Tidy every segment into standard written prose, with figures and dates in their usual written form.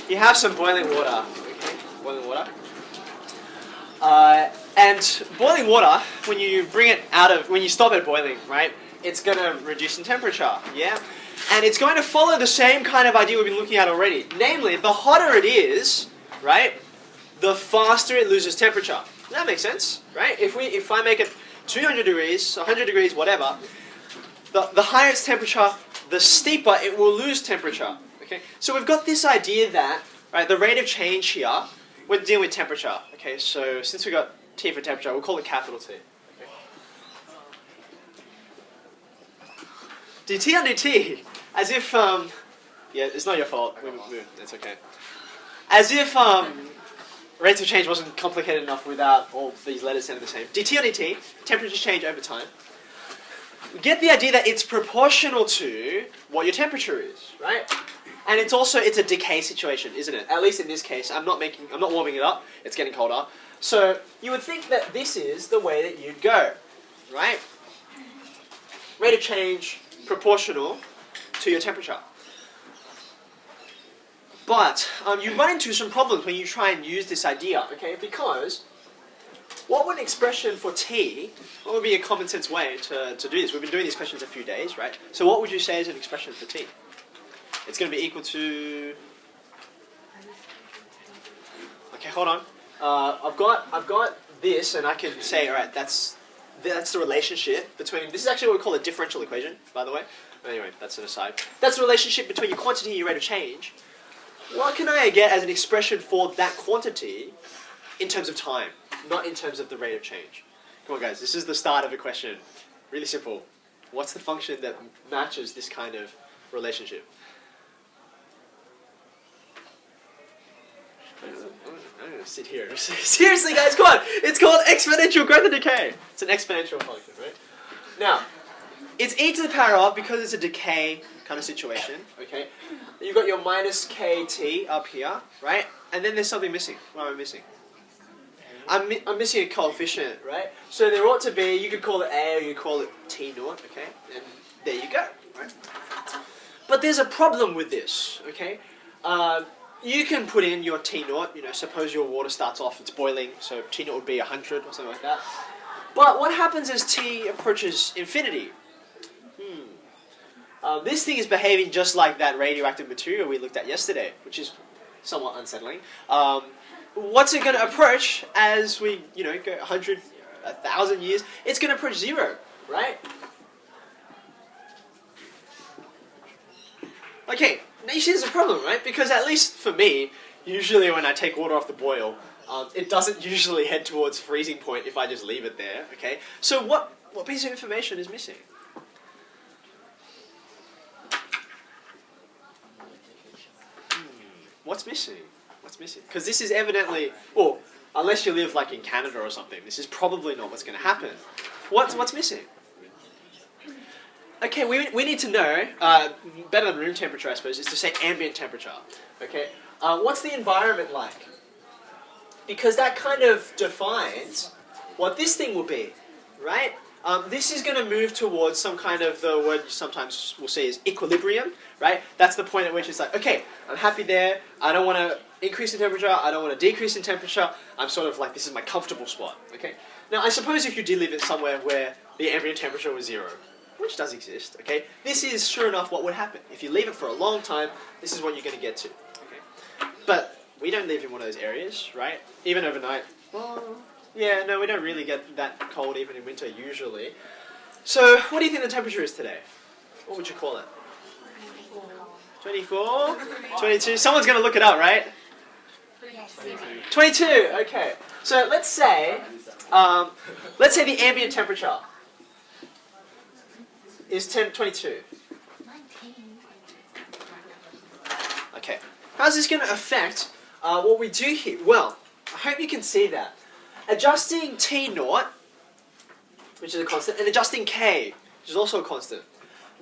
you have some boiling water. Okay, boiling water. And boiling water, when you bring it when you stop it boiling, right, it's going to reduce in temperature, yeah? And it's going to follow the same kind of idea we've been looking at already. Namely, the hotter it is, right, the faster it loses temperature. That makes sense, right? If I make it 200 degrees, 100 degrees, whatever, the higher its temperature, the steeper it will lose temperature. Okay, so we've got this idea that, right, the rate of change here, we're dealing with temperature. Okay, so since we got T for temperature, we'll call it capital T. Okay. dt on dt, as if, yeah, it's not your fault. It's okay. As if rates of change wasn't complicated enough without all these letters sounding the same. dt on dt, temperatures change over time. We get the idea that it's proportional to what your temperature is, right? And it's a decay situation, isn't it? At least in this case, I'm not warming it up. It's getting colder. So you would think that this is the way that you'd go, right? Rate of change proportional to your temperature. But you run into some problems when you try and use this idea, okay? Because what would an expression for T, what would be a common sense way to do this? We've been doing these questions a few days, right? So what would you say is an expression for T? It's going to be equal to... Okay, hold on. I've got this, and I can say, all right, that's the relationship between... This is actually what we call a differential equation, by the way. Anyway, that's an aside. That's the relationship between your quantity and your rate of change. What can I get as an expression for that quantity in terms of time, not in terms of the rate of change? Come on, guys, this is the start of a question. Really simple. What's the function that matches this kind of relationship? I'm going to sit here. Seriously, guys, come on. It's called exponential growth and decay. It's an exponential function, right? Now, it's e to the power of, because it's a decay kind of situation, okay? You've got your minus kt up here, right? And then there's something missing. What am I missing? I'm missing a coefficient, right? So there ought to be, you could call it a or you could call it t naught, okay? And there you go, right? But there's a problem with this, okay? You can put in your T naught, suppose your water starts off, it's boiling, so T naught would be 100 or something like that. But what happens as T approaches infinity? This thing is behaving just like that radioactive material we looked at yesterday, which is somewhat unsettling. What's it going to approach as we, go 100, 1,000 years? It's going to approach 0, right? Okay. Now you see there's a problem, right? Because at least for me, usually when I take water off the boil, it doesn't usually head towards freezing point if I just leave it there, okay? So what piece of information is missing? What's missing? What's missing? Because this is evidently, well, unless you live like in Canada or something, this is probably not what's going to happen. What's missing? Okay, we need to know, better than room temperature, I suppose, is to say ambient temperature. Okay, what's the environment like? Because that kind of defines what this thing will be, right? This is going to move towards some kind of, the word sometimes we'll say is equilibrium, right? That's the point at which it's like, okay, I'm happy there, I don't want to increase in temperature, I don't want to decrease in temperature, I'm sort of like, this is my comfortable spot, okay? Now, I suppose if you did live it somewhere where the ambient temperature was 0, which does exist, okay? This is, sure enough, what would happen. If you leave it for a long time, this is what you're going to get to, okay? But we don't live in one of those areas, right? Even overnight. Well, yeah, no, we don't really get that cold even in winter, usually. So, what do you think the temperature is today? What would you call it? 24? 22? Someone's going to look it up, right? 22, okay. So, let's say the ambient temperature is 22. Okay. How's this going to affect what we do here? Well, I hope you can see that. Adjusting T naught, which is a constant, and adjusting K, which is also a constant.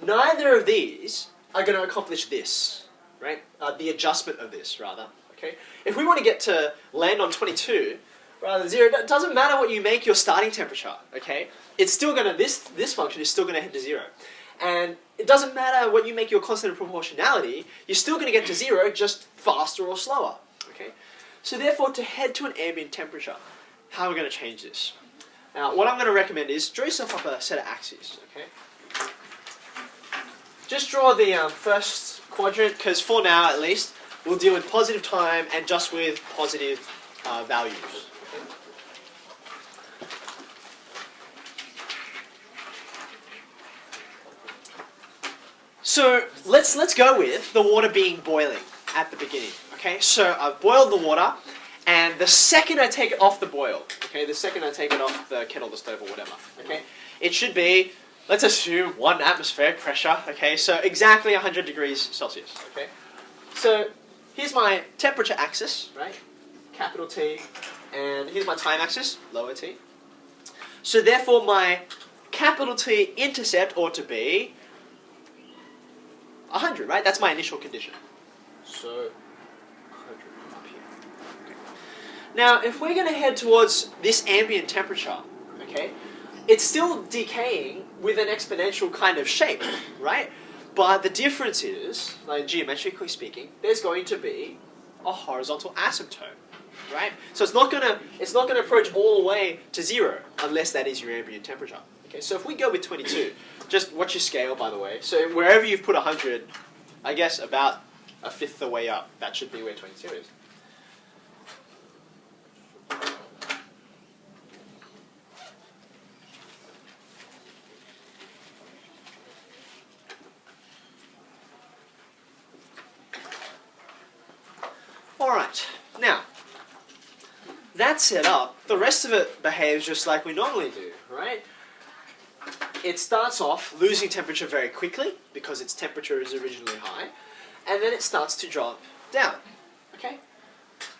Neither of these are going to accomplish this, right? The adjustment of this, rather. Okay. If we want to get to land on 22, rather than 0, it doesn't matter what you make your starting temperature, okay? It's still going to, this function is still going to head to 0. And it doesn't matter what you make your constant of proportionality, you're still going to get to 0, just faster or slower. Okay? So therefore, to head to an ambient temperature, how are we going to change this? Now, what I'm going to recommend is draw yourself up a set of axes. Okay? Just draw the first quadrant, because for now, at least, we'll deal with positive time and just with positive values. Okay? So let's go with the water being boiling at the beginning. Okay, so I've boiled the water, and the second I take it off the boil, okay, the second I take it off the kettle, the stove, or whatever, okay, it should be, let's assume 1 atmospheric pressure. Okay, so exactly 100 degrees Celsius. Okay, so here's my temperature axis, right, capital T, and here's my time axis, lower t. So therefore, my capital T intercept ought to be 100, right? That's my initial condition. So, 100 up here. Okay. Now, if we're going to head towards this ambient temperature, okay, it's still decaying with an exponential kind of shape, right? But the difference is, like geometrically speaking, there's going to be a horizontal asymptote, right? So it's not going to approach all the way to 0 unless that is your ambient temperature. Okay, so if we go with 22, just watch your scale, by the way. So wherever you've put 100, I guess about a fifth the way up, that should be where 22 is. Alright, now, that set up, the rest of it behaves just like we normally do, right? It starts off losing temperature very quickly because its temperature is originally high, and then it starts to drop down. Okay?